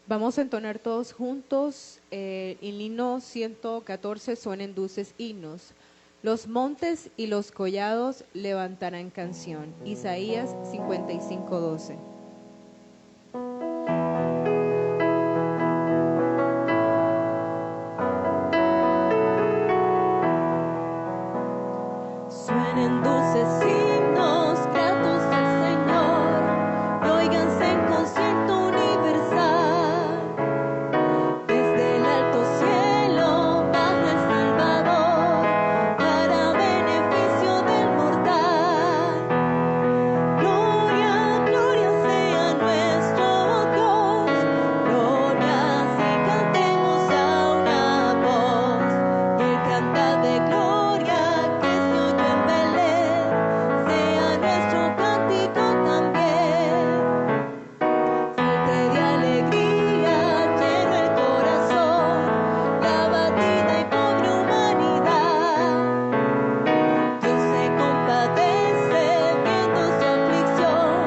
Vamos a entonar todos juntos el himno 114, suenen dulces himnos. Los montes y los collados levantarán canción. Isaías 55:12. Suenen dulces himnos, gratos al Señor, y óiganse en concierto universal. Desde el alto cielo baja el Salvador, para beneficio del mortal. Gloria, gloria sea nuestro Dios, glorias y cantemos a una voz, y el cantar de gloria que se oyó en Belén, sea nuestro cántico también. Salte de alegría, lleno el corazón, la abatida y pobre humanidad. Dios se compadece viendo su aflicción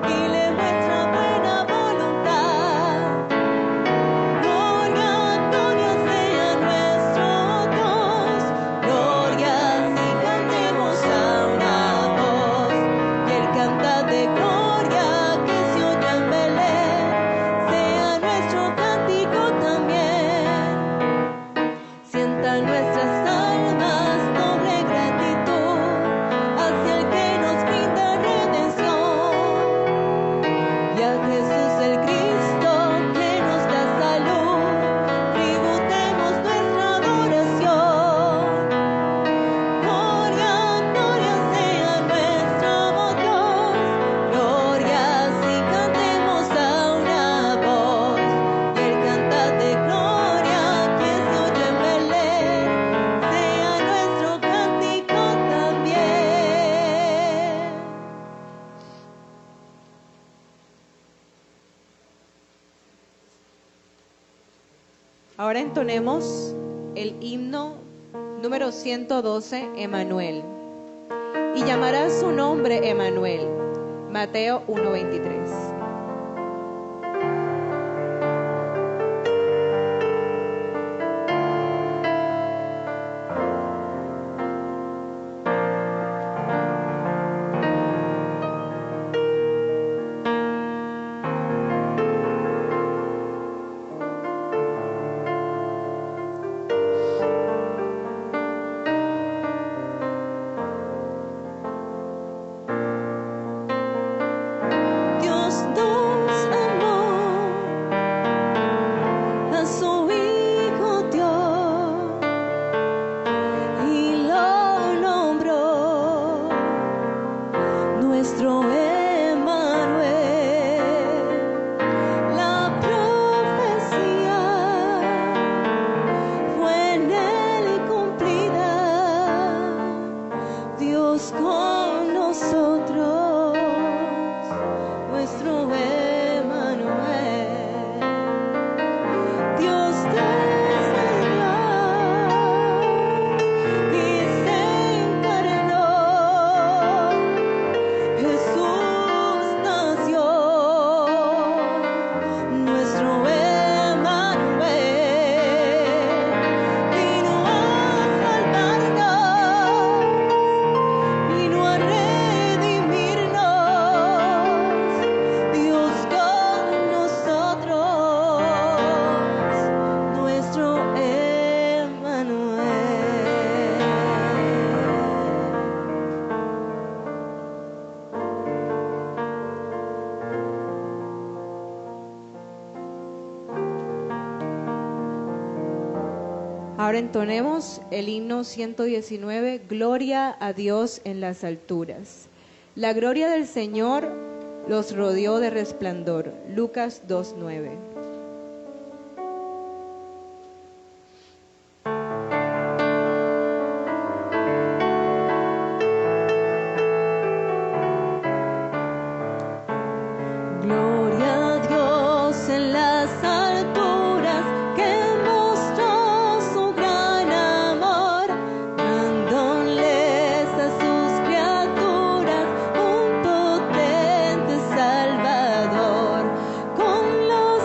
y le muestra buena voluntad. Gloria, gloria sea nuestro Dios, glorias y cantemos a una voz, y el cantar de gloria que se oyó en Belén, sea nuestro cántico también. Sientan nuestras almas noble gratitud hacia el que nos brinda redención, y a Jesús el Cristo que nos da salud, tributemos nuestra adoración. Gloria, gloria sea nuestro Dios, glorias y cantemos a una voz, y el cantar de gloria que se oyó en Belén, sea nuestro cántico también. Ahora entonemos el himno número 112, Emanuel. Y llamará su nombre Emanuel. Mateo 1:23. Dios nos amó, a su Hijo dio y lo nombró nuestro Emanuel. La profecía fue en él cumplida, Dios con nosotros, nuestro Emanuel. Dios descendió y se encarnó, Jesús nació, nuestro Emanuel. Vino a salvarnos, vino a redimirnos, Dios con nosotros, nuestro Emanuel. Ahora entonemos el himno 119, Gloria a Dios en las alturas. La gloria del Señor los rodeó de resplandor. Lucas 2:9. Gloria a Dios en las alturas, que mostró su gran amor, dándoles a sus criaturas un potente Salvador. Con los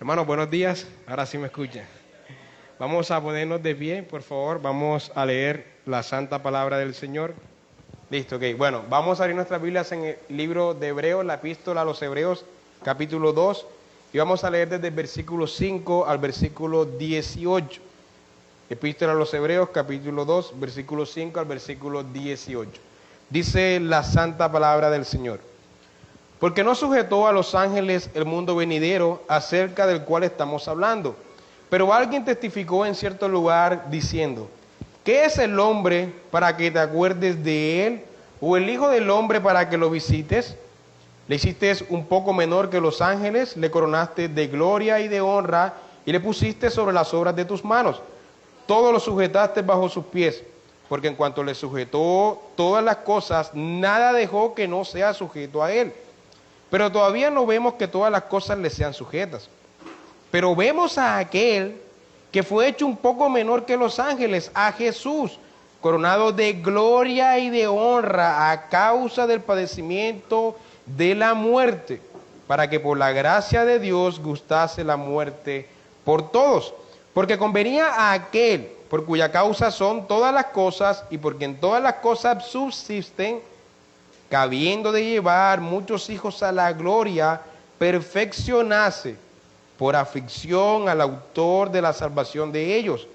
Hermanos, buenos días. Ahora sí me escuchan. Vamos a ponernos de pie, por favor. Vamos a leer la santa palabra del Señor. Listo, ok. Bueno, vamos a abrir nuestras Biblias en el libro de Hebreos, la epístola a los Hebreos, capítulo 2. Y vamos a leer desde el versículo 5 al versículo 18. Epístola a los Hebreos, capítulo 2, versículo 5 al versículo 18. Dice la santa palabra del Señor. Porque no sujetó a los ángeles el mundo venidero acerca del cual estamos hablando. Pero alguien testificó en cierto lugar diciendo, ¿qué es el hombre para que te acuerdes de él? ¿O el hijo del hombre para que lo visites? Le hiciste un poco menor que los ángeles, le coronaste de gloria y de honra y le pusiste sobre las obras de tus manos. Todo lo sujetaste bajo sus pies, porque en cuanto le sujetó todas las cosas, nada dejó que no sea sujeto a él. Pero todavía no vemos que todas las cosas le sean sujetas. Pero vemos a aquel que fue hecho un poco menor que los ángeles, a Jesús, coronado de gloria y de honra a causa del padecimiento de la muerte, para que por la gracia de Dios gustase la muerte por todos. Porque convenía a aquel por cuya causa son todas las cosas y por quien todas las cosas subsisten, que habiendo de llevar muchos hijos a la gloria, perfeccionase por aflicción al autor de la salvación de ellos.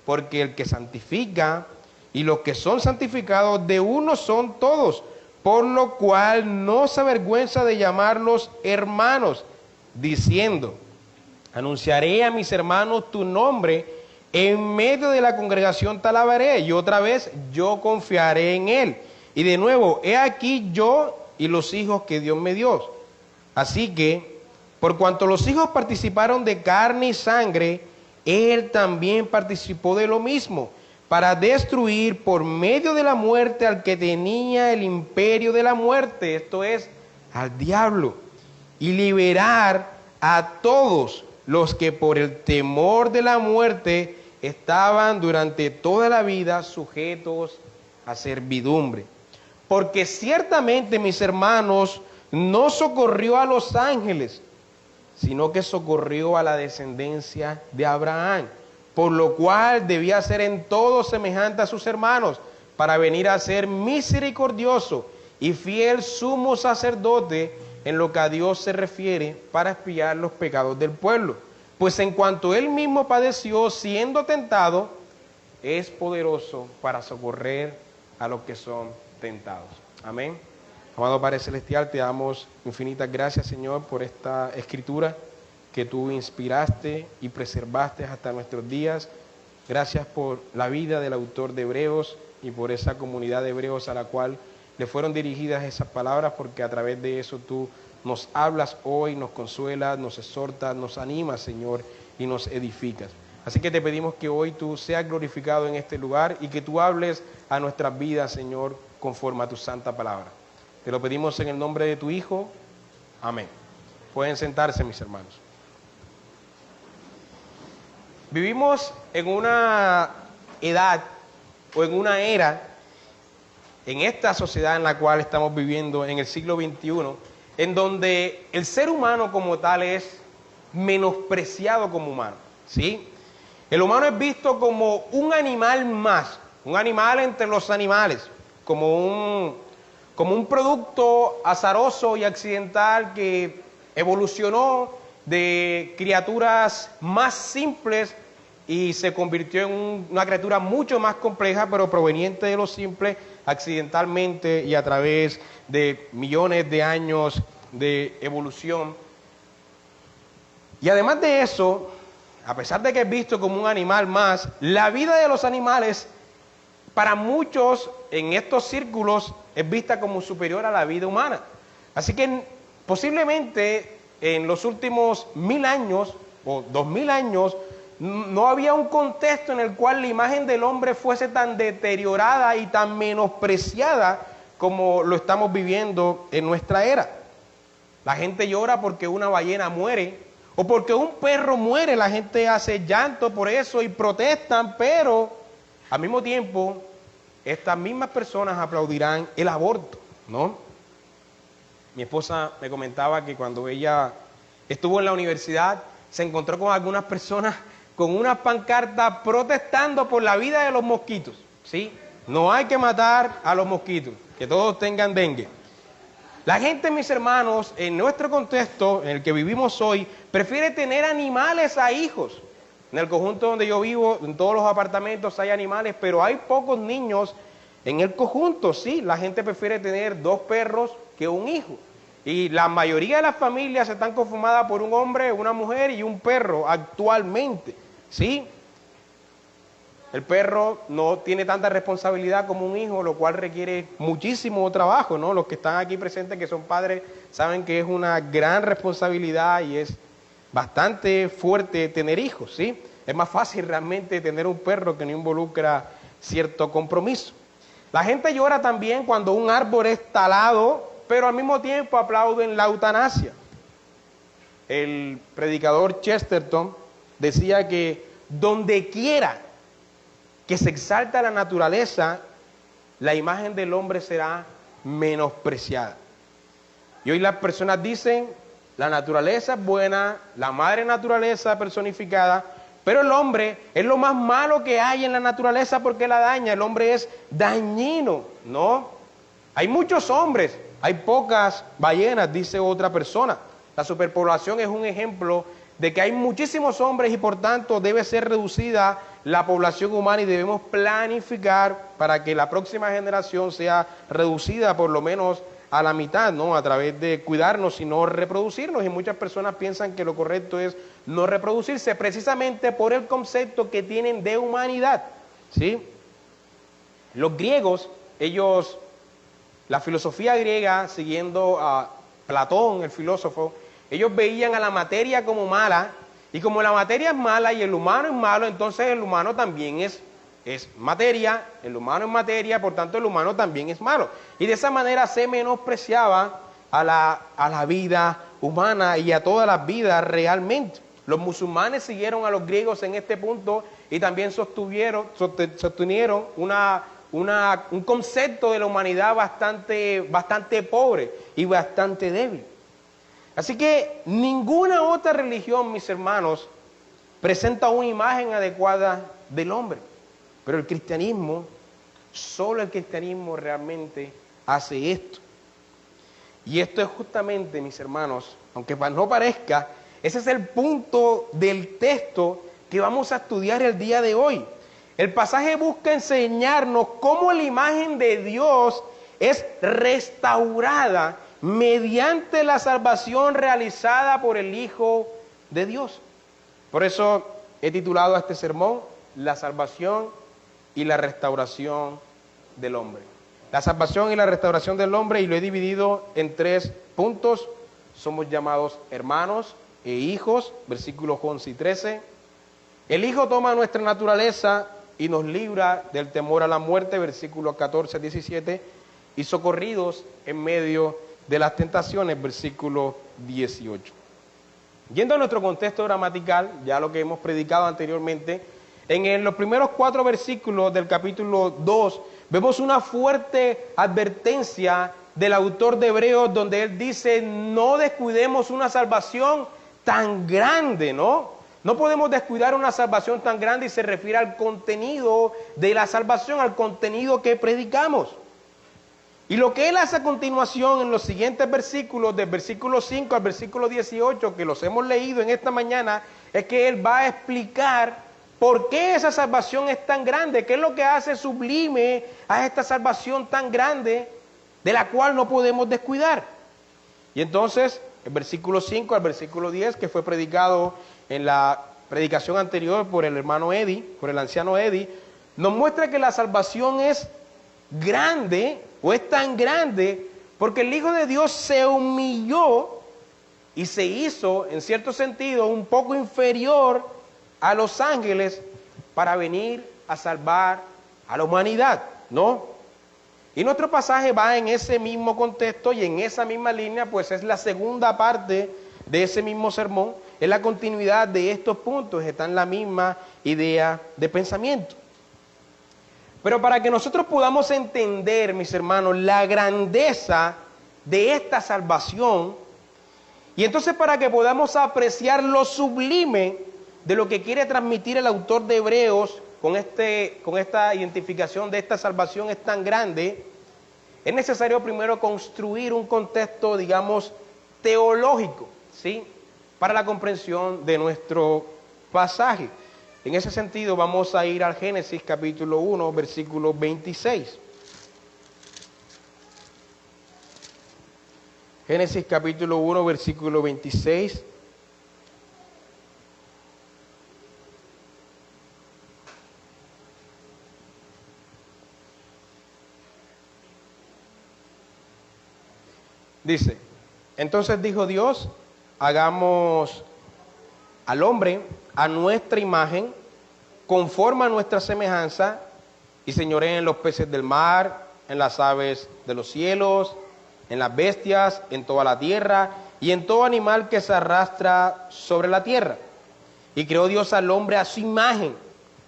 Porque el que santifica y los que son santificados de uno son todos, por lo cual no se avergüenza de llamarlos hermanos, diciendo, anunciaré a mis hermanos tu nombre, en medio de la congregación te alabaré, y otra vez yo confiaré en él. Y de nuevo, he aquí yo y los hijos que Dios me dio. Así que, por cuanto los hijos participaron de carne y sangre, él también participó de lo mismo, para destruir por medio de la muerte al que tenía el imperio de la muerte, esto es, al diablo, y liberar a todos los que por el temor de la muerte estaban durante toda la vida sujetos a servidumbre. Porque ciertamente, mis hermanos, no socorrió a los ángeles, sino que socorrió a la descendencia de Abraham, por lo cual debía ser en todo semejante a sus hermanos, para venir a ser misericordioso y fiel sumo sacerdote en lo que a Dios se refiere, para expiar los pecados del pueblo. Pues en cuanto él mismo padeció siendo tentado, es poderoso para socorrer a los que son tentados. Amén. Amado Padre Celestial, te damos infinitas gracias, Señor, por esta escritura que tú inspiraste y preservaste hasta nuestros días. Gracias por la vida del autor de Hebreos y por esa comunidad de hebreos a la cual le fueron dirigidas esas palabras, porque a través de eso tú nos hablas hoy, nos consuelas, nos exhortas, nos animas, Señor, y nos edificas. Así que te pedimos que hoy tú seas glorificado en este lugar y que tú hables a nuestras vidas, Señor, conforme a tu santa palabra. Te lo pedimos en el nombre de tu Hijo. Amén. Pueden sentarse, mis hermanos. Vivimos en una edad o en una era, en esta sociedad en la cual estamos viviendo en el siglo XXI, en donde el ser humano como tal es menospreciado como humano, ¿sí? El humano es visto como un animal más, un animal entre los animales, como un producto azaroso y accidental que evolucionó de criaturas más simples y se convirtió en una criatura mucho más compleja, pero proveniente de lo simple, accidentalmente y a través de millones de años de evolución. Y además de eso, a pesar de que es visto como un animal más, la vida de los animales, para muchos en estos círculos, es vista como superior a la vida humana. Así que posiblemente en los últimos 1000 años o 2000 años, no había un contexto en el cual la imagen del hombre fuese tan deteriorada y tan menospreciada como lo estamos viviendo en nuestra era. La gente llora porque una ballena muere o porque un perro muere, la gente hace llanto por eso y protestan, pero al mismo tiempo estas mismas personas aplaudirán el aborto, ¿no? Mi esposa me comentaba que cuando ella estuvo en la universidad, se encontró con algunas personas con unas pancartas protestando por la vida de los mosquitos, ¿sí? No hay que matar a los mosquitos, que todos tengan dengue. La gente, mis hermanos, en nuestro contexto, en el que vivimos hoy, prefiere tener animales a hijos. En el conjunto donde yo vivo, en todos los apartamentos hay animales, pero hay pocos niños en el conjunto, sí. La gente prefiere tener 2 perros que un hijo. Y la mayoría de las familias están conformadas por un hombre, una mujer y un perro actualmente, ¿sí? El perro no tiene tanta responsabilidad como un hijo, lo cual requiere muchísimo trabajo, ¿no? Los que están aquí presentes, que son padres, saben que es una gran responsabilidad y es bastante fuerte tener hijos, ¿sí? Es más fácil realmente tener un perro que no involucra cierto compromiso. La gente llora también cuando un árbol es talado, pero al mismo tiempo aplauden la eutanasia. El predicador Chesterton decía que donde quiera que se exalta la naturaleza, la imagen del hombre será menospreciada. Y hoy las personas dicen, la naturaleza es buena, la madre naturaleza personificada, pero el hombre es lo más malo que hay en la naturaleza porque la daña. El hombre es dañino, ¿no? Hay muchos hombres, hay pocas ballenas, dice otra persona. La superpoblación es un ejemplo de que hay muchísimos hombres y por tanto debe ser reducida la población humana y debemos planificar para que la próxima generación sea reducida por lo menos a la mitad, ¿no? A través de cuidarnos y no reproducirnos. Y muchas personas piensan que lo correcto es no reproducirse precisamente por el concepto que tienen de humanidad, ¿sí? Los griegos, ellos, la filosofía griega, siguiendo a Platón, el filósofo, ellos veían a la materia como mala, y como la materia es mala y el humano es malo, entonces el humano también es materia, el humano es materia, por tanto el humano también es malo. Y de esa manera se menospreciaba a la vida humana y a todas las vidas realmente. Los musulmanes siguieron a los griegos en este punto y también sostenieron un concepto de la humanidad bastante pobre y bastante débil. Así que ninguna otra religión, mis hermanos, presenta una imagen adecuada del hombre. Pero el cristianismo, solo el cristianismo realmente hace esto. Y esto es justamente, mis hermanos, aunque no parezca, ese es el punto del texto que vamos a estudiar el día de hoy. El pasaje busca enseñarnos cómo la imagen de Dios es restaurada mediante la salvación realizada por el Hijo de Dios. Por eso he titulado a este sermón, La salvación y la restauración del hombre. La salvación y la restauración del hombre, y lo he dividido en 3 puntos. Somos llamados hermanos e hijos, versículos 11 y 13. El Hijo toma nuestra naturaleza y nos libra del temor a la muerte, versículos 14 a 17. Y socorridos en medio de las tentaciones, versículo 18. Yendo a nuestro contexto gramatical, ya lo que hemos predicado anteriormente, en los primeros 4 versículos del capítulo 2, vemos una fuerte advertencia del autor de Hebreos, donde él dice, no descuidemos una salvación tan grande, ¿no? No podemos descuidar una salvación tan grande, y se refiere al contenido de la salvación, al contenido que predicamos. Y lo que él hace a continuación en los siguientes versículos, del versículo 5 al versículo 18, que los hemos leído en esta mañana, es que él va a explicar por qué esa salvación es tan grande, qué es lo que hace sublime a esta salvación tan grande, de la cual no podemos descuidar. Y entonces, el versículo 5 al versículo 10, que fue predicado en la predicación anterior por el hermano Eddie, por el anciano Eddie, nos muestra que la salvación es grande, o es tan grande, porque el Hijo de Dios se humilló y se hizo, en cierto sentido, un poco inferior a los ángeles para venir a salvar a la humanidad, ¿no? Y nuestro pasaje va en ese mismo contexto y en esa misma línea, pues es la segunda parte de ese mismo sermón, es la continuidad de estos puntos, está en la misma idea de pensamiento. Pero para que nosotros podamos entender, mis hermanos, la grandeza de esta salvación, Y entonces, para que podamos apreciar lo sublime de lo que quiere transmitir el autor de Hebreos con esta identificación de esta salvación es tan grande, es necesario primero construir un contexto, digamos, teológico, ¿sí?, para la comprensión de nuestro pasaje. En ese sentido, vamos a ir al Génesis capítulo 1, versículo 26. Génesis capítulo 1, versículo 26. Dice, entonces dijo Dios, hagamos al hombre a nuestra imagen, conforme a nuestra semejanza, y señoreen en los peces del mar, en las aves de los cielos, en las bestias, en toda la tierra, y en todo animal que se arrastra sobre la tierra. Y creó Dios al hombre a su imagen,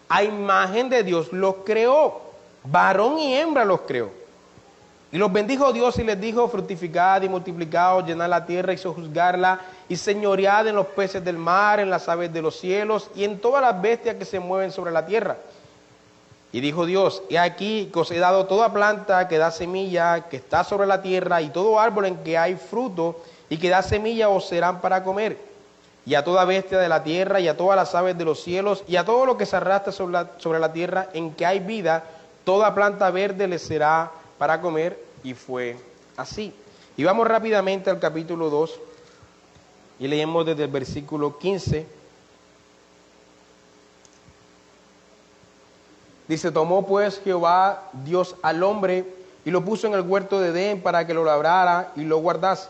a imagen de Dios los creó, varón y hembra los creó. Y los bendijo Dios y les dijo, fructificad y multiplicaos, llenad la tierra y sojuzgarla, y señoread en los peces del mar, en las aves de los cielos, y en todas las bestias que se mueven sobre la tierra. Y dijo Dios, he aquí que os he dado toda planta que da semilla, que está sobre la tierra, y todo árbol en que hay fruto, y que da semilla os serán para comer. Y a toda bestia de la tierra, y a todas las aves de los cielos, y a todo lo que se arrastra sobre la tierra en que hay vida, toda planta verde les será para comer, y fue así. Y vamos rápidamente al capítulo 2 y leemos desde el versículo 15. Dice, tomó pues Jehová Dios al hombre y lo puso en el huerto de Edén para que lo labrara y lo guardase.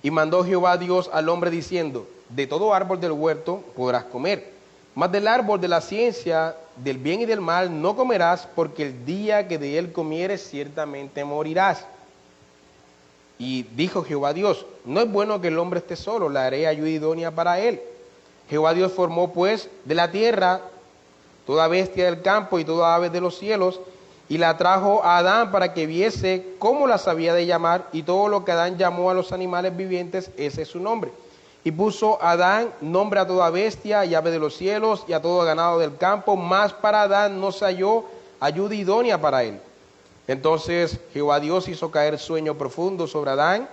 Y mandó Jehová Dios al hombre diciendo, de todo árbol del huerto podrás comer, mas del árbol de la ciencia del bien y del mal no comerás, porque el día que de él comieres ciertamente morirás. Y dijo Jehová Dios, no es bueno que el hombre esté solo, le haré ayuda idónea para él. Jehová Dios formó pues de la tierra toda bestia del campo y toda ave de los cielos, y la trajo a Adán para que viese cómo las había de llamar, y todo lo que Adán llamó a los animales vivientes, ese es su nombre. Y puso Adán nombre a toda bestia y ave de los cielos y a todo ganado del campo, mas para Adán no se halló ayuda idónea para él. Entonces Jehová Dios hizo caer sueño profundo sobre Adán,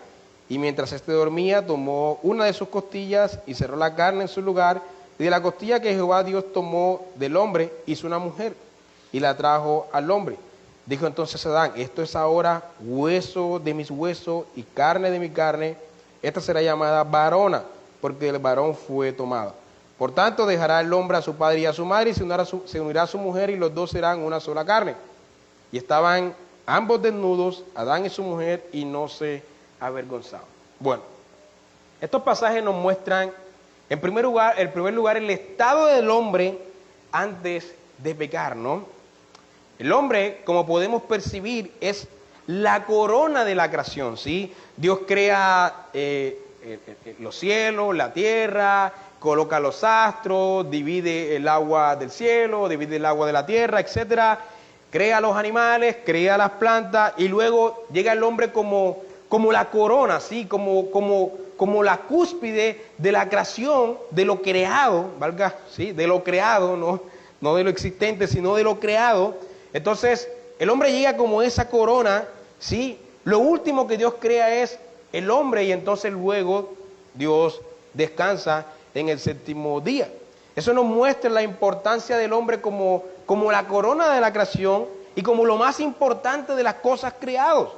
y mientras éste dormía, tomó una de sus costillas y cerró la carne en su lugar, y de la costilla que Jehová Dios tomó del hombre, hizo una mujer, y la trajo al hombre. Dijo entonces Adán, esto es ahora hueso de mis huesos y carne de mi carne, esta será llamada varona, porque el varón fue tomado. Por tanto, dejará el hombre a su padre y a su madre, y se unirá a su mujer, y los dos serán una sola carne. Y estaban ambos desnudos, Adán y su mujer, y no se avergonzaban. Bueno, estos pasajes nos muestran, en primer lugar, el estado del hombre antes de pecar, ¿no? El hombre, como podemos percibir, es la corona de la creación, ¿sí? Dios crea los cielos, la tierra, coloca los astros, divide el agua del cielo, divide el agua de la tierra, etcétera. Crea los animales, crea las plantas, y luego llega el hombre como la corona, ¿sí? Como la cúspide de la creación, de lo creado, valga, ¿sí? De lo creado, no de lo existente, sino de lo creado. Entonces, el hombre llega como esa corona, ¿sí? Lo último que Dios crea es el hombre, y entonces luego Dios descansa en el séptimo día. Eso nos muestra la importancia del hombre como la corona de la creación y como lo más importante de las cosas creadas.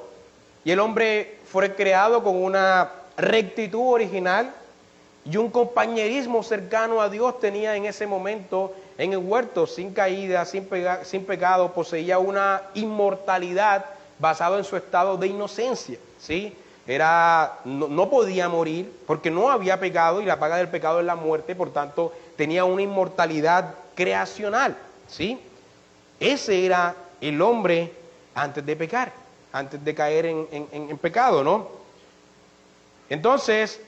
Y el hombre fue creado con una rectitud original y un compañerismo cercano a Dios tenía en ese momento en el huerto, sin caída, sin pecado, poseía una inmortalidad basada en su estado de inocencia, ¿sí? No podía morir porque no había pecado, y la paga del pecado es la muerte, por tanto tenía una inmortalidad creacional, ¿sí? Ese era el hombre antes de pecar, antes de caer en pecado, ¿no? Entonces,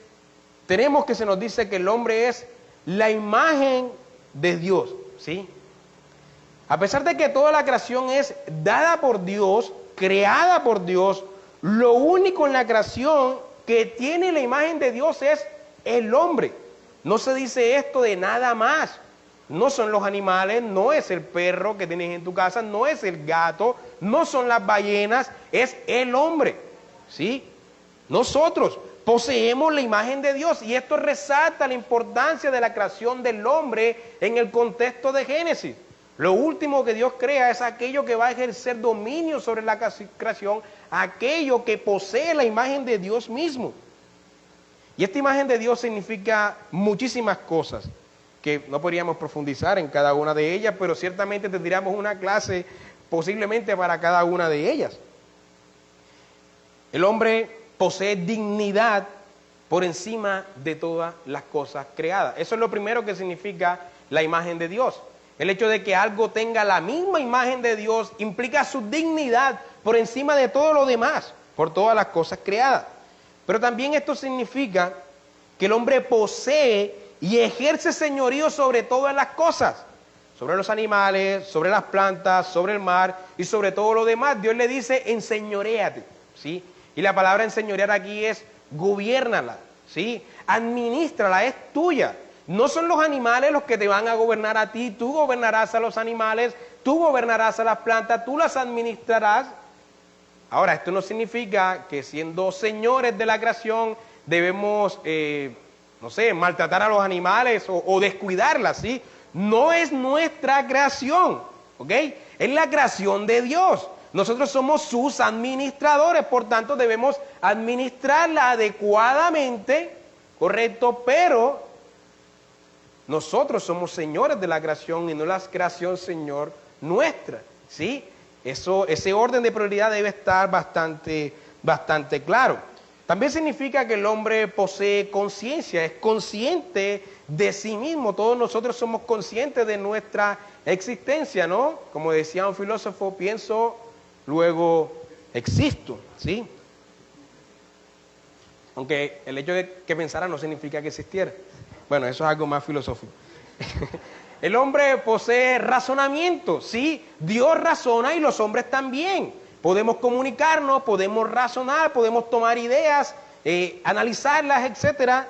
tenemos que se nos dice que el hombre es la imagen de Dios, ¿sí? A pesar de que toda la creación es dada por Dios, creada por Dios, lo único en la creación que tiene la imagen de Dios es el hombre. No se dice esto de nada más. No son los animales, no es el perro que tienes en tu casa, no es el gato, no son las ballenas, es el hombre. ¿Sí? Nosotros poseemos la imagen de Dios y esto resalta la importancia de la creación del hombre en el contexto de Génesis. Lo último que Dios crea es aquello que va a ejercer dominio sobre la creación, aquello que posee la imagen de Dios mismo. Y esta imagen de Dios significa muchísimas cosas que no podríamos profundizar en cada una de ellas, pero ciertamente tendríamos una clase posiblemente para cada una de ellas. El hombre posee dignidad por encima de todas las cosas creadas. Eso es lo primero que significa la imagen de Dios. El hecho de que algo tenga la misma imagen de Dios implica su dignidad por encima de todo lo demás, por todas las cosas creadas. Pero también esto significa que el hombre posee y ejerce señorío sobre todas las cosas, sobre los animales, sobre las plantas, sobre el mar y sobre todo lo demás. Dios le dice, enseñoréate, ¿sí? Y la palabra enseñorear aquí es gobiérnala, ¿sí? Administrala, es tuya. No son los animales los que te van a gobernar a ti, tú gobernarás a los animales, tú gobernarás a las plantas, tú las administrarás. Ahora, esto no significa que siendo señores de la creación debemos, no sé, maltratar a los animales o descuidarlas, ¿sí? No es nuestra creación, ¿ok? Es la creación de Dios. Nosotros somos sus administradores, por tanto debemos administrarla adecuadamente, ¿correcto? Pero nosotros somos señores de la creación y no la creación, Señor, nuestra, ¿sí? Ese orden de prioridad debe estar bastante claro. También significa que el hombre posee conciencia, es consciente de sí mismo. Todos nosotros somos conscientes de nuestra existencia, ¿no? Como decía un filósofo, pienso, luego existo, ¿sí? Aunque el hecho de que pensara no significa que existiera. Bueno, eso es algo más filosófico. El hombre posee razonamiento, ¿sí? Dios razona y los hombres también. Podemos comunicarnos, podemos razonar, podemos tomar ideas, analizarlas, etcétera.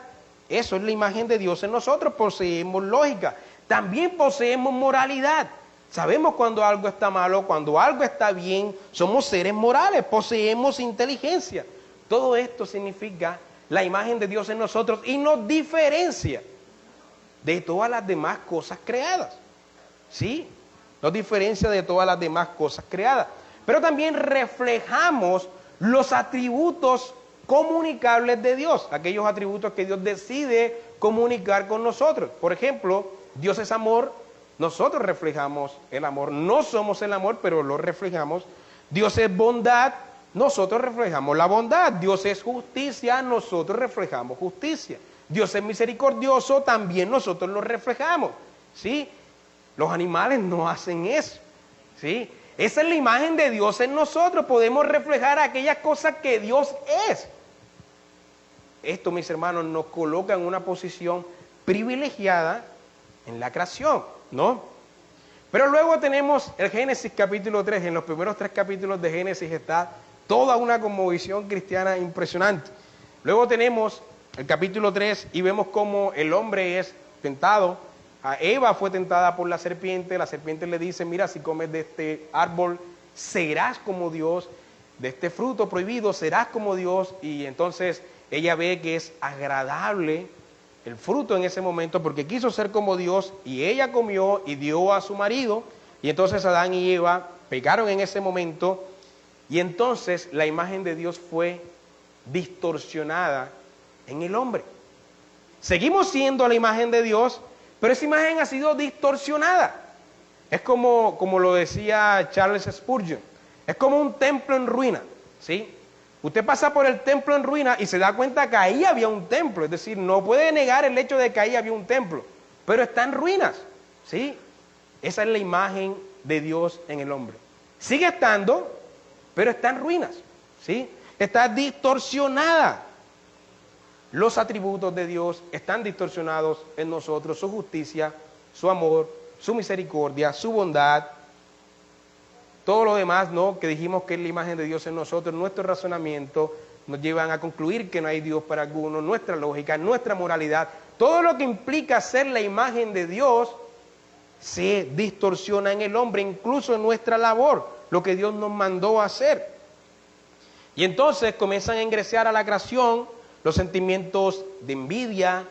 Eso es la imagen de Dios en nosotros. Poseemos lógica. También poseemos moralidad. Sabemos cuando algo está malo, cuando algo está bien. Somos seres morales, poseemos inteligencia. Todo esto significa la imagen de Dios en nosotros y nos diferencia de todas las demás cosas creadas. ¿Sí? Nos diferencia de todas las demás cosas creadas. Pero también reflejamos los atributos comunicables de Dios, aquellos atributos que Dios decide comunicar con nosotros. Por ejemplo, Dios es amor, nosotros reflejamos el amor. No somos el amor, pero lo reflejamos. Dios es bondad, nosotros reflejamos la bondad. Dios es justicia, nosotros reflejamos justicia. Dios es misericordioso, también nosotros lo reflejamos, ¿sí? Los animales no hacen eso, ¿sí? Esa es la imagen de Dios en nosotros, podemos reflejar aquellas cosas que Dios es. Esto, mis hermanos, nos coloca en una posición privilegiada en la creación, ¿no? Pero luego tenemos el Génesis capítulo 3, en los primeros 3 capítulos de Génesis está toda una conmovisión cristiana impresionante. Luego tenemos el capítulo 3 y vemos cómo el hombre es tentado. A Eva fue tentada por la serpiente le dice, mira, si comes de este árbol serás como Dios, de este fruto prohibido serás como Dios, y entonces ella ve que es agradable el fruto en ese momento porque quiso ser como Dios y ella comió y dio a su marido, y entonces Adán y Eva pecaron en ese momento y entonces la imagen de Dios fue distorsionada en el hombre. Seguimos siendo la imagen de Dios, pero esa imagen ha sido distorsionada. Es como lo decía Charles Spurgeon, es como un templo en ruina, ¿sí? Usted pasa por el templo en ruina y se da cuenta que ahí había un templo, es decir, no puede negar el hecho de que ahí había un templo, pero está en ruinas, ¿sí? Esa es la imagen de Dios en el hombre. Sigue estando, pero está en ruinas, ¿sí? Está distorsionada. Los atributos de Dios están distorsionados en nosotros, su justicia, su amor, su misericordia, su bondad, todo lo demás, ¿no?, que dijimos que es la imagen de Dios en nosotros, nuestro razonamiento, nos llevan a concluir que no hay Dios para algunos, nuestra lógica, nuestra moralidad, todo lo que implica ser la imagen de Dios, se distorsiona en el hombre, incluso en nuestra labor, lo que Dios nos mandó a hacer. Y entonces comienzan a ingresar a la creación los sentimientos de envidia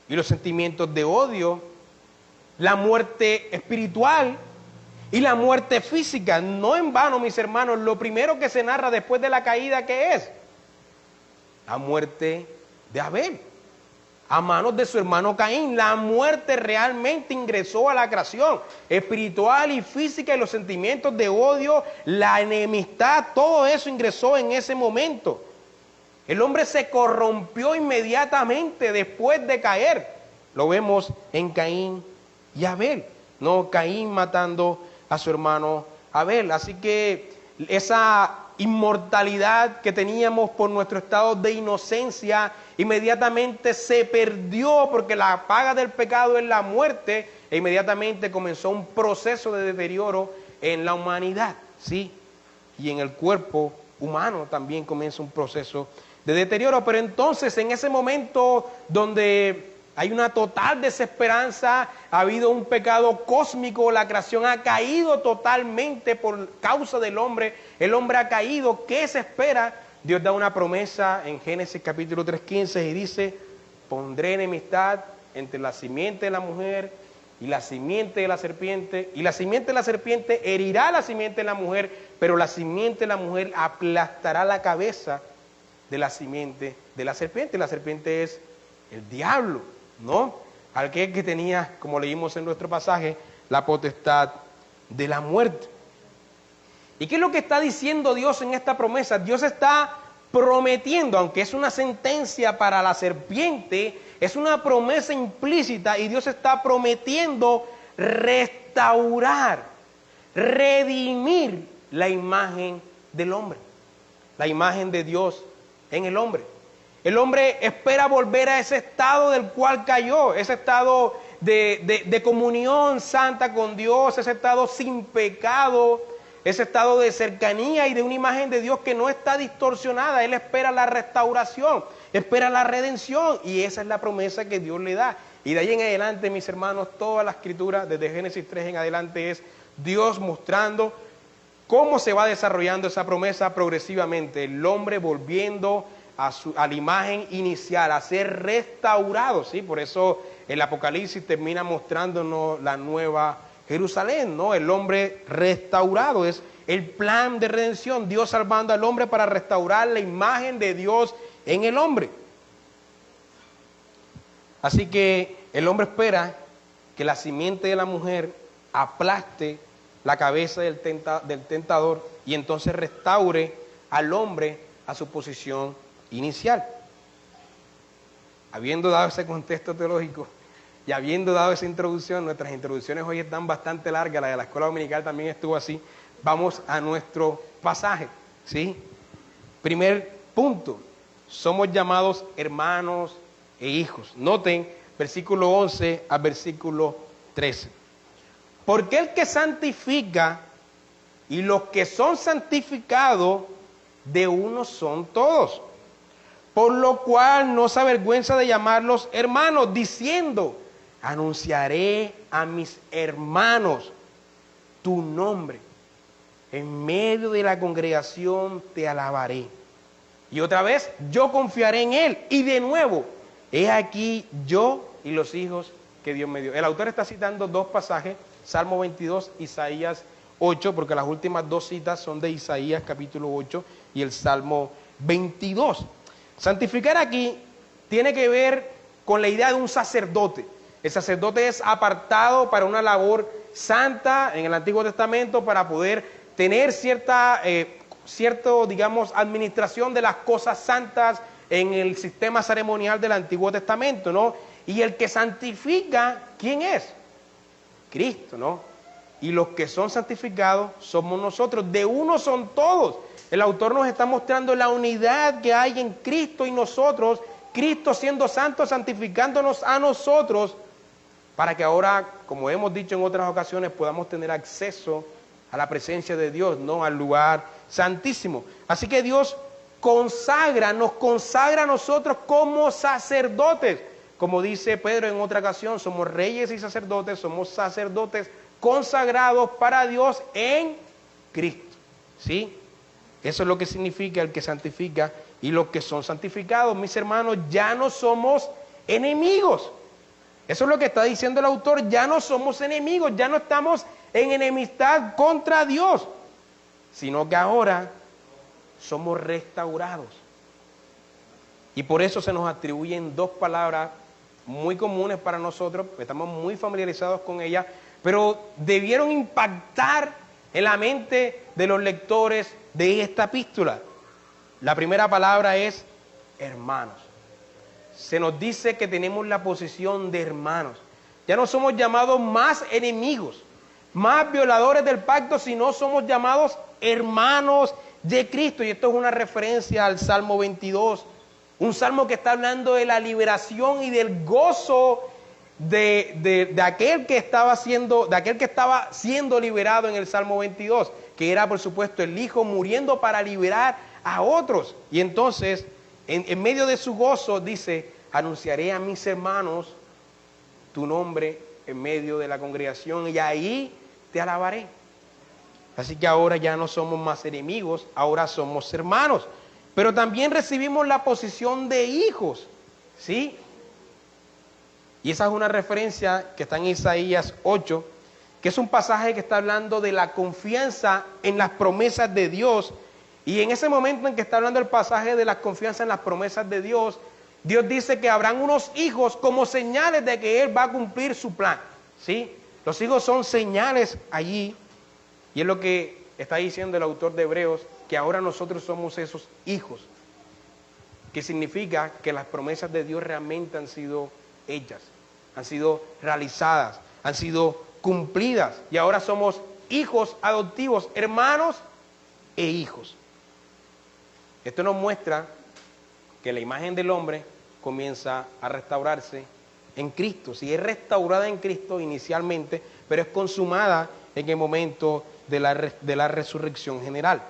y los sentimientos de odio, la muerte espiritual y la muerte física. No en vano, mis hermanos, lo primero que se narra después de la caída, ¿qué es? La muerte de Abel, a manos de su hermano Caín. La muerte realmente ingresó a la creación, espiritual y física, y los sentimientos de odio, la enemistad, todo eso ingresó en ese momento. El hombre se corrompió inmediatamente después de caer. Lo vemos en Caín y Abel, no Caín matando a su hermano Abel. Así que esa inmortalidad que teníamos por nuestro estado de inocencia inmediatamente se perdió, porque la paga del pecado es la muerte, e inmediatamente comenzó un proceso de deterioro en la humanidad, ¿sí? Y en el cuerpo humano también comienza un proceso de deterioro. Pero entonces, en ese momento donde hay una total desesperanza, ha habido un pecado cósmico, la creación ha caído totalmente por causa del hombre, el hombre ha caído, ¿qué se espera? Dios da una promesa en Génesis capítulo 3:15 y dice: pondré enemistad entre la simiente de la mujer y la simiente de la serpiente, y la simiente de la serpiente herirá a la simiente de la mujer, pero la simiente de la mujer aplastará la cabeza de la simiente de la serpiente. La serpiente es el diablo, ¿no? Aquel que tenía, como leímos en nuestro pasaje, la potestad de la muerte. ¿Y qué es lo que está diciendo Dios en esta promesa? Dios está prometiendo, aunque es una sentencia para la serpiente, es una promesa implícita, y Dios está prometiendo restaurar, redimir la imagen del hombre, la imagen de Dios en el hombre. El hombre espera volver a ese estado del cual cayó, ese estado de comunión santa con Dios, ese estado sin pecado, ese estado de cercanía y de una imagen de Dios que no está distorsionada. Él espera la restauración, espera la redención, y esa es la promesa que Dios le da. Y de ahí en adelante, mis hermanos, toda la escritura, desde Génesis 3 en adelante, es Dios mostrando cómo se va desarrollando esa promesa progresivamente, el hombre volviendo a la imagen inicial, a ser restaurado, ¿sí? Por eso el Apocalipsis termina mostrándonos la nueva Jerusalén, ¿no? El hombre restaurado, es el plan de redención, Dios salvando al hombre para restaurar la imagen de Dios en el hombre. Así que el hombre espera que la simiente de la mujer aplaste la cabeza del tentador, y entonces restaure al hombre a su posición inicial. Habiendo dado ese contexto teológico y habiendo dado esa introducción, nuestras introducciones hoy están bastante largas, la de la escuela dominical también estuvo así. Vamos a nuestro pasaje, ¿sí? Primer punto, somos llamados hermanos e hijos. Noten versículo 11 al versículo 13. Porque el que santifica y los que son santificados, de uno son todos. Por lo cual no se avergüenza de llamarlos hermanos, diciendo: anunciaré a mis hermanos tu nombre, en medio de la congregación te alabaré. Y otra vez, yo confiaré en él. Y de nuevo, he aquí yo y los hijos que Dios me dio. El autor está citando dos pasajes, Salmo 22, Isaías 8, porque las últimas dos citas son de Isaías capítulo 8 y el Salmo 22. Santificar aquí tiene que ver con la idea de un sacerdote. El sacerdote es apartado para una labor santa en el Antiguo Testamento, para poder tener cierta, digamos, administración de las cosas santas en el sistema ceremonial del Antiguo Testamento, ¿no? Y el que santifica, ¿quién es? Cristo, ¿no? Y los que son santificados somos nosotros. De uno son todos. El autor nos está mostrando la unidad que hay en Cristo y nosotros, Cristo siendo santo, santificándonos a nosotros, para que ahora, como hemos dicho en otras ocasiones, podamos tener acceso a la presencia de Dios, ¿no? Al lugar santísimo. Así que Dios nos consagra a nosotros como sacerdotes. Como dice Pedro en otra ocasión, somos reyes y sacerdotes, somos sacerdotes consagrados para Dios en Cristo. ¿Sí? Eso es lo que significa el que santifica. Y los que son santificados, mis hermanos, ya no somos enemigos. Eso es lo que está diciendo el autor, ya no somos enemigos, ya no estamos en enemistad contra Dios, sino que ahora somos restaurados. Y por eso se nos atribuyen dos palabras muy comunes para nosotros, estamos muy familiarizados con ellas, pero debieron impactar en la mente de los lectores de esta epístola. La primera palabra es hermanos. Se nos dice que tenemos la posición de hermanos. Ya no somos llamados más enemigos, más violadores del pacto, sino somos llamados hermanos de Cristo. Y esto es una referencia al Salmo 22, un salmo que está hablando de la liberación y del gozo de aquel que estaba siendo liberado en el Salmo 22, que era por supuesto el Hijo muriendo para liberar a otros. Y entonces, en medio de su gozo, dice: anunciaré a mis hermanos tu nombre en medio de la congregación y ahí te alabaré. Así que ahora ya no somos más enemigos, ahora somos hermanos. Pero también recibimos la posición de hijos, ¿sí? Y esa es una referencia que está en Isaías 8, que es un pasaje que está hablando de la confianza en las promesas de Dios. Y en ese momento en que está hablando el pasaje de la confianza en las promesas de Dios, Dios dice que habrán unos hijos como señales de que Él va a cumplir su plan, ¿sí? Los hijos son señales allí, y es lo que está diciendo el autor de Hebreos, que ahora nosotros somos esos hijos, que significa que las promesas de Dios realmente han sido hechas, han sido realizadas, han sido cumplidas, y ahora somos hijos adoptivos, hermanos e hijos. Esto nos muestra que la imagen del hombre comienza a restaurarse en Cristo. Sí, es restaurada en Cristo inicialmente, pero es consumada en el momento de la resurrección general.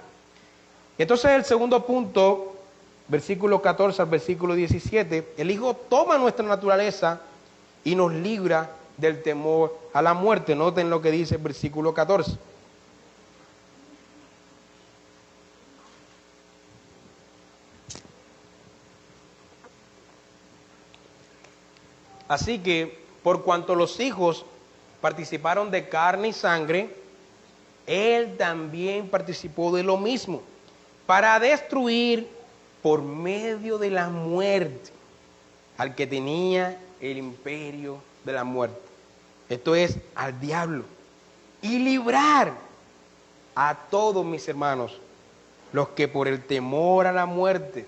Entonces el segundo punto, versículo 14 al versículo 17, el Hijo toma nuestra naturaleza y nos libra del temor a la muerte. Noten lo que dice el versículo 14. Así que, por cuanto los hijos participaron de carne y sangre, Él también participó de lo mismo, para destruir por medio de la muerte al que tenía el imperio de la muerte. Esto es, al diablo. Y librar a todos mis hermanos, los que por el temor a la muerte,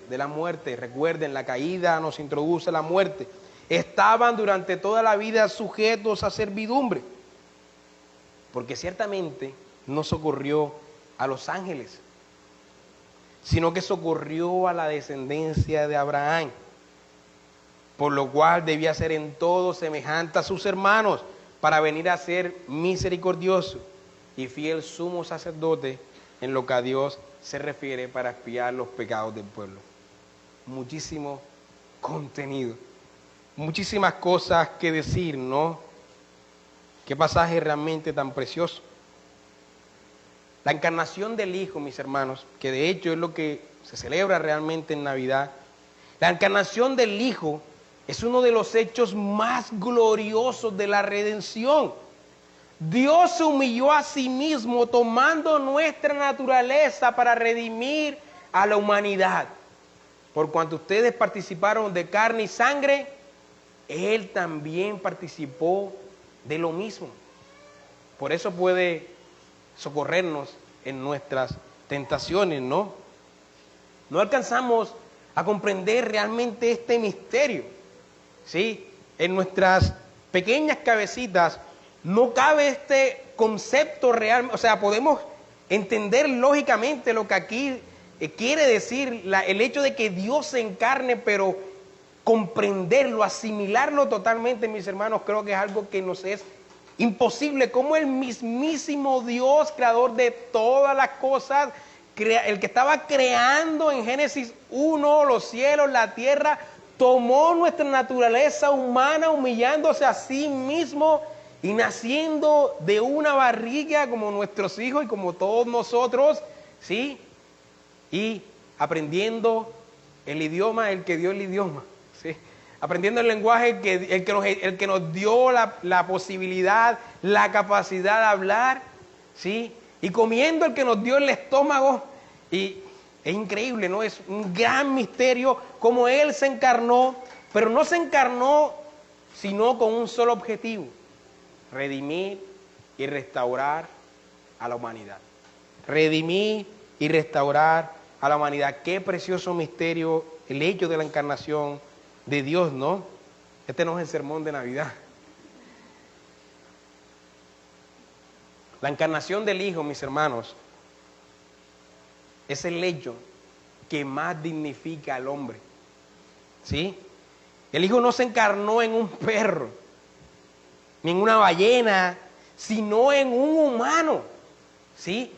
recuerden, la caída nos introduce a la muerte, estaban durante toda la vida sujetos a servidumbre, porque ciertamente no socorrió a los ángeles, sino que socorrió a la descendencia de Abraham, por lo cual debía ser en todo semejante a sus hermanos, para venir a ser misericordioso y fiel sumo sacerdote en lo que a Dios se refiere, para expiar los pecados del pueblo. Muchísimo contenido, muchísimas cosas que decir, ¿no? Qué pasaje realmente tan precioso. La encarnación del Hijo, mis hermanos, que de hecho es lo que se celebra realmente en Navidad. La encarnación del Hijo es uno de los hechos más gloriosos de la redención. Dios se humilló a sí mismo tomando nuestra naturaleza para redimir a la humanidad. Por cuanto ustedes participaron de carne y sangre, Él también participó de lo mismo. Por eso puede socorrernos en nuestras tentaciones, ¿no? No alcanzamos a comprender realmente este misterio, ¿sí? En nuestras pequeñas cabecitas no cabe este concepto real, o sea, podemos entender lógicamente lo que aquí quiere decir el hecho de que Dios se encarne, pero comprenderlo, asimilarlo totalmente, mis hermanos, creo que es algo que nos es imposible. Como el mismísimo Dios, creador de todas las cosas, el que estaba creando en Génesis 1 los cielos, la tierra, tomó nuestra naturaleza humana humillándose a sí mismo y naciendo de una barriga como nuestros hijos y como todos nosotros, ¿sí? Y aprendiendo el idioma, el que dio el idioma, ¿sí? Aprendiendo el lenguaje, el que nos dio la posibilidad, la capacidad de hablar, ¿sí? Y comiendo el que nos dio el estómago. Y es increíble, ¿no? Es un gran misterio cómo Él se encarnó, pero no se encarnó sino con un solo objetivo: redimir y restaurar a la humanidad. Redimir y restaurar a la humanidad. Qué precioso misterio el hecho de la encarnación de Dios, ¿no? Este no es el sermón de Navidad. La encarnación del Hijo, mis hermanos, es el hecho que más dignifica al hombre, ¿sí? El Hijo no se encarnó en un perro, ni en una ballena, sino en un humano, ¿sí?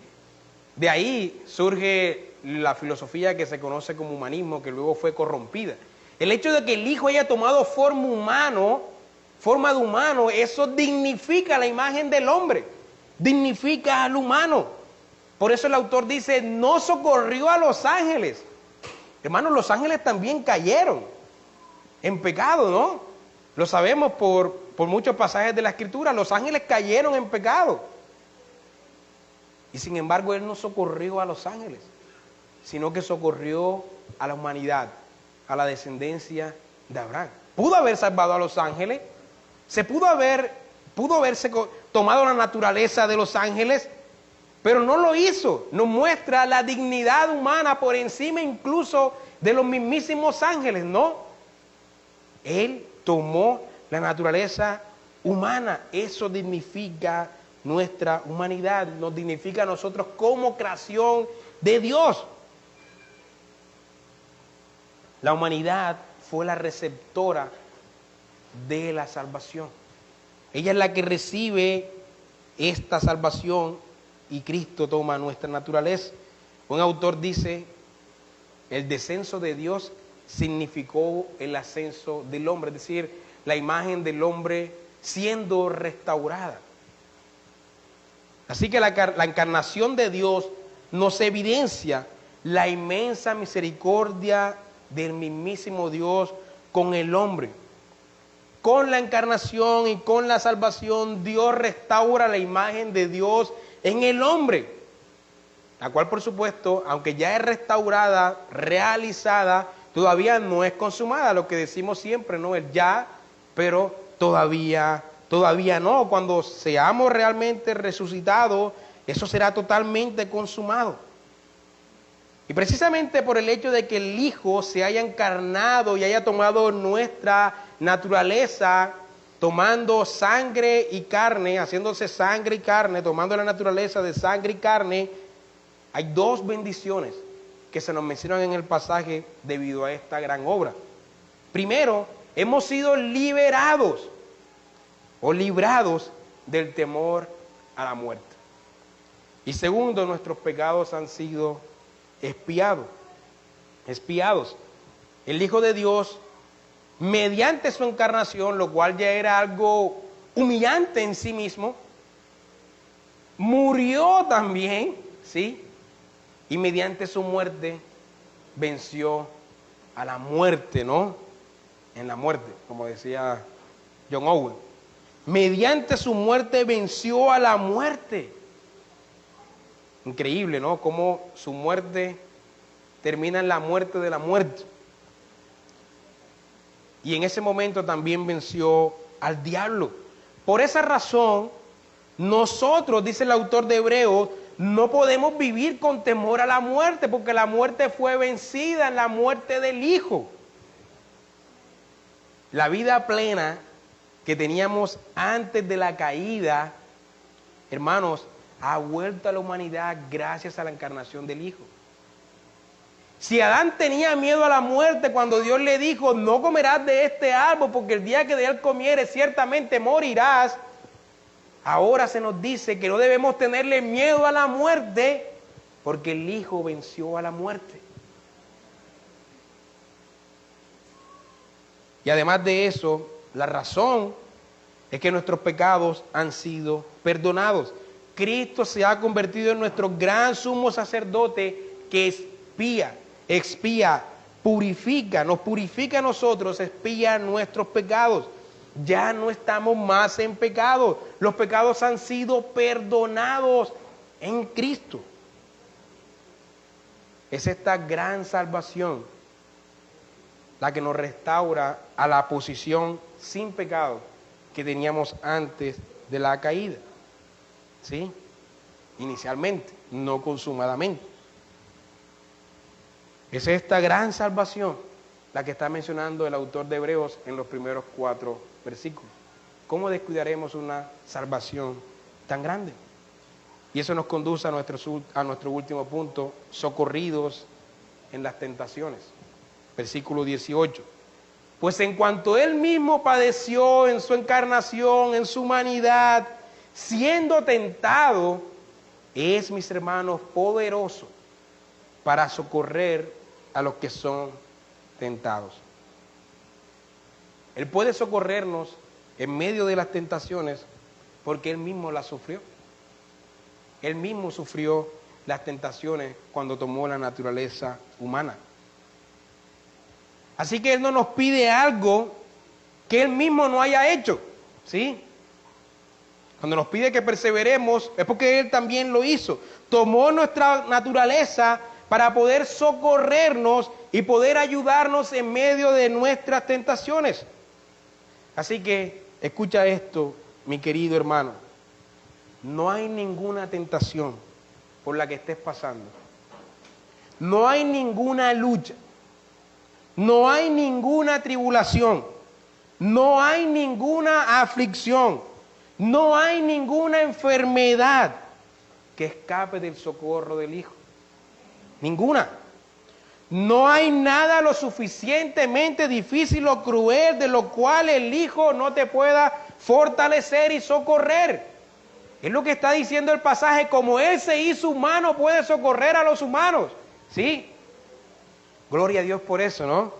De ahí surge la filosofía que se conoce como humanismo, que luego fue corrompida. El hecho de que el Hijo haya tomado forma de humano, eso dignifica la imagen del hombre, dignifica al humano. Por eso el autor dice, no socorrió a los ángeles. Hermanos, los ángeles también cayeron en pecado, ¿no? Lo sabemos por muchos pasajes de la Escritura. Los ángeles cayeron en pecado. Y sin embargo, Él no socorrió a los ángeles, sino que socorrió a la humanidad, a la descendencia de Abraham. Pudo haber salvado a los ángeles, pudo haberse tomado la naturaleza de los ángeles, pero no lo hizo. Nos muestra la dignidad humana por encima incluso de los mismísimos ángeles, ¿no? Él tomó la naturaleza humana. Eso dignifica nuestra humanidad, nos dignifica a nosotros como creación de Dios. La humanidad fue la receptora de la salvación. Ella es la que recibe esta salvación y Cristo toma nuestra naturaleza. Un autor dice, el descenso de Dios significó el ascenso del hombre, es decir, la imagen del hombre siendo restaurada. Así que la encarnación de Dios nos evidencia la inmensa misericordia del mismísimo Dios con el hombre. Con la encarnación y con la salvación, Dios restaura la imagen de Dios en el hombre, la cual, por supuesto, aunque ya es restaurada, realizada, todavía no es consumada. Lo que decimos siempre, ¿no? El ya, pero todavía no. Cuando seamos realmente resucitados, eso será totalmente consumado. Y precisamente por el hecho de que el Hijo se haya encarnado y haya tomado nuestra naturaleza, tomando sangre y carne, haciéndose sangre y carne, tomando la naturaleza de sangre y carne, hay dos bendiciones que se nos mencionan en el pasaje debido a esta gran obra. Primero, hemos sido liberados o librados del temor a la muerte. Y segundo, nuestros pecados han sido expiados. El Hijo de Dios, mediante su encarnación, lo cual ya era algo humillante en sí mismo, murió también, ¿sí? Y mediante su muerte venció a la muerte, ¿no? En la muerte, como decía John Owen. Mediante su muerte venció a la muerte. Increíble, ¿no? Cómo su muerte termina en la muerte de la muerte. Y en ese momento también venció al diablo. Por esa razón, nosotros, dice el autor de Hebreos, no podemos vivir con temor a la muerte, porque la muerte fue vencida en la muerte del Hijo. La vida plena que teníamos antes de la caída, hermanos, ha vuelto a la humanidad gracias a la encarnación del Hijo. Si Adán tenía miedo a la muerte cuando Dios le dijo, no comerás de este árbol, porque el día que de él comieres ciertamente morirás, ahora se nos dice que no debemos tenerle miedo a la muerte, porque el Hijo venció a la muerte. Y además de eso, la razón es que nuestros pecados han sido perdonados. Cristo se ha convertido en nuestro gran sumo sacerdote que expía, purifica, nos purifica a nosotros, expía nuestros pecados. Ya no estamos más en pecado. Los pecados han sido perdonados en Cristo. Es esta gran salvación la que nos restaura a la posición sin pecado que teníamos antes de la caída. ¿Sí? Inicialmente, no consumadamente. Es esta gran salvación la que está mencionando el autor de Hebreos en los primeros 4 versículos. ¿Cómo descuidaremos una salvación tan grande? Y eso nos conduce a nuestro último punto, socorridos en las tentaciones. Versículo 18. Pues en cuanto Él mismo padeció en su encarnación, en su humanidad, siendo tentado, es, mis hermanos, poderoso para socorrer a los que son tentados. Él puede socorrernos en medio de las tentaciones porque Él mismo las sufrió. Él mismo sufrió las tentaciones cuando tomó la naturaleza humana. Así que Él no nos pide algo que Él mismo no haya hecho, ¿sí? Cuando nos pide que perseveremos es porque Él también lo hizo. Tomó nuestra naturaleza para poder socorrernos y poder ayudarnos en medio de nuestras tentaciones. Así que escucha esto, mi querido hermano. No hay ninguna tentación por la que estés pasando. No hay ninguna lucha. No hay ninguna tribulación. No hay ninguna aflicción. No hay ninguna enfermedad que escape del socorro del Hijo. Ninguna. No hay nada lo suficientemente difícil o cruel de lo cual el Hijo no te pueda fortalecer y socorrer. Es lo que está diciendo el pasaje, como Él se hizo humano, puede socorrer a los humanos. ¿Sí? Gloria a Dios por eso, ¿no?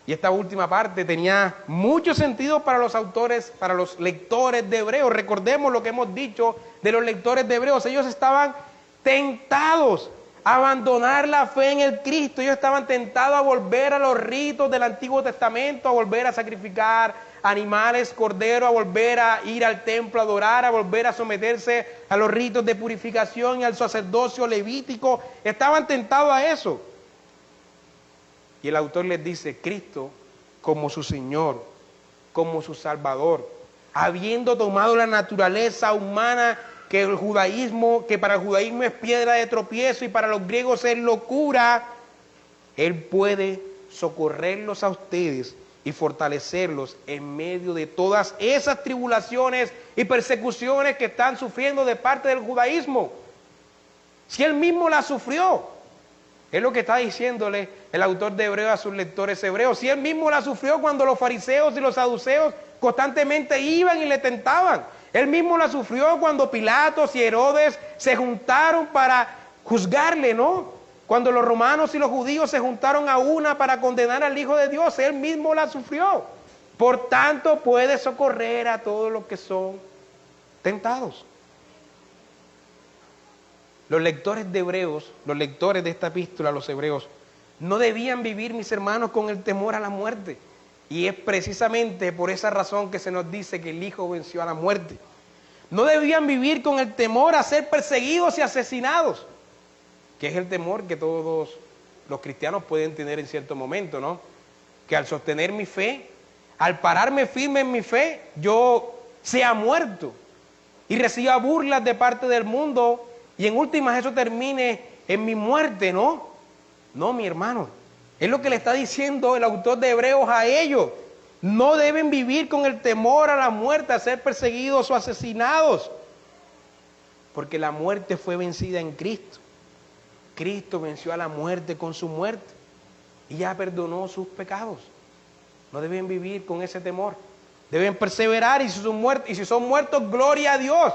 Y esta última parte tenía mucho sentido para los autores, para los lectores de Hebreos. Recordemos lo que hemos dicho de los lectores de Hebreos. Ellos estaban tentados a abandonar la fe en el Cristo. Ellos estaban tentados a volver a los ritos del Antiguo Testamento, a volver a sacrificar animales, corderos, a volver a ir al templo a adorar, a volver a someterse a los ritos de purificación y al sacerdocio levítico. Estaban tentados a eso. Y el autor les dice, Cristo como su Señor, como su Salvador, habiendo tomado la naturaleza humana que para el judaísmo es piedra de tropiezo y para los griegos es locura, Él puede socorrerlos a ustedes y fortalecerlos en medio de todas esas tribulaciones y persecuciones que están sufriendo de parte del judaísmo. Si Él mismo las sufrió. Es lo que está diciéndole el autor de Hebreos a sus lectores hebreos. Si Él mismo la sufrió cuando los fariseos y los saduceos constantemente iban y le tentaban. Él mismo la sufrió cuando Pilatos y Herodes se juntaron para juzgarle, ¿no? Cuando los romanos y los judíos se juntaron a una para condenar al Hijo de Dios. Él mismo la sufrió. Por tanto, puede socorrer a todos los que son tentados. Los lectores de Hebreos, los lectores de esta epístola, los hebreos, no debían vivir, mis hermanos, con el temor a la muerte. Y es precisamente por esa razón que se nos dice que el Hijo venció a la muerte. No debían vivir con el temor a ser perseguidos y asesinados, que es el temor que todos los cristianos pueden tener en cierto momento, ¿no? Que al sostener mi fe, al pararme firme en mi fe, yo sea muerto y reciba burlas de parte del mundo y en últimas eso termine en mi muerte, ¿no? No, mi hermano. Es lo que le está diciendo el autor de Hebreos a ellos. No deben vivir con el temor a la muerte, a ser perseguidos o asesinados. Porque la muerte fue vencida en Cristo. Cristo venció a la muerte con su muerte. Y ya perdonó sus pecados. No deben vivir con ese temor. Deben perseverar y si son muertos, gloria a Dios.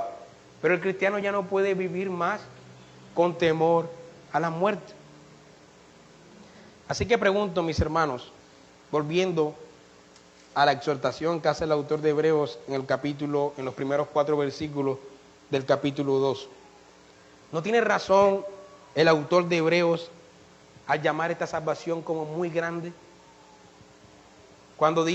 Pero el cristiano ya no puede vivir más con temor a la muerte. Así que pregunto, mis hermanos, volviendo a la exhortación que hace el autor de Hebreos en los primeros 4 versículos del capítulo 2. ¿No tiene razón el autor de Hebreos al llamar esta salvación como muy grande? Cuando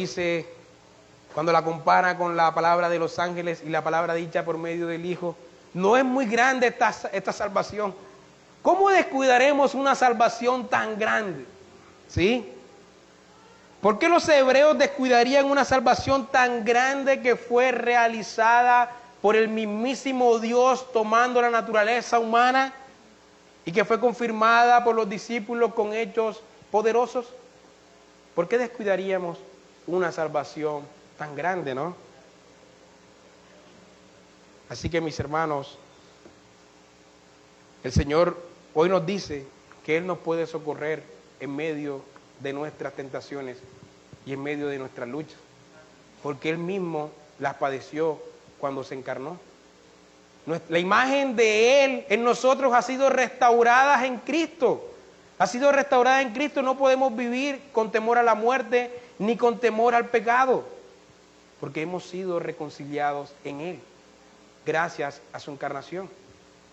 la compara con la palabra de los ángeles y la palabra dicha por medio del Hijo, ¿no es muy grande esta salvación? ¿Cómo descuidaremos una salvación tan grande? ¿Sí? ¿Por qué los hebreos descuidarían una salvación tan grande que fue realizada por el mismísimo Dios tomando la naturaleza humana y que fue confirmada por los discípulos con hechos poderosos? ¿Por qué descuidaríamos una salvación tan grande, no? Así que, mis hermanos, el Señor hoy nos dice que Él nos puede socorrer en medio de nuestras tentaciones y en medio de nuestras luchas, porque Él mismo las padeció cuando se encarnó. La imagen de Él en nosotros ha sido restaurada en Cristo. Ha sido restaurada en Cristo. No podemos vivir con temor a la muerte ni con temor al pecado, porque hemos sido reconciliados en Él, gracias a su encarnación.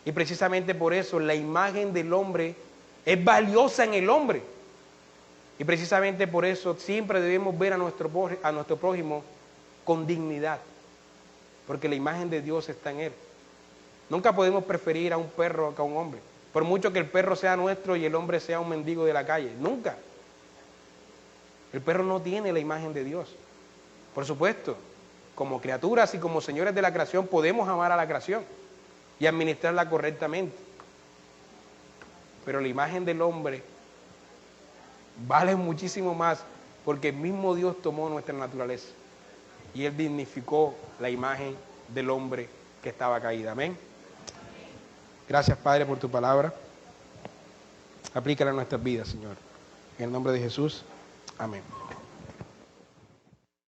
Y precisamente por eso la imagen del hombre es valiosa en el hombre. Y precisamente por eso siempre debemos ver a nuestro prójimo con dignidad, porque la imagen de Dios está en Él. Nunca podemos preferir a un perro que a un hombre, por mucho que el perro sea nuestro y el hombre sea un mendigo de la calle. Nunca. El perro no tiene la imagen de Dios. Por supuesto, como criaturas y como señores de la creación podemos amar a la creación y administrarla correctamente, pero la imagen del hombre vale muchísimo más, porque el mismo Dios tomó nuestra naturaleza y Él dignificó la imagen del hombre que estaba caída. Amén. Gracias, Padre, por tu palabra. Aplícala a nuestras vidas, Señor. En el nombre de Jesús. Amén.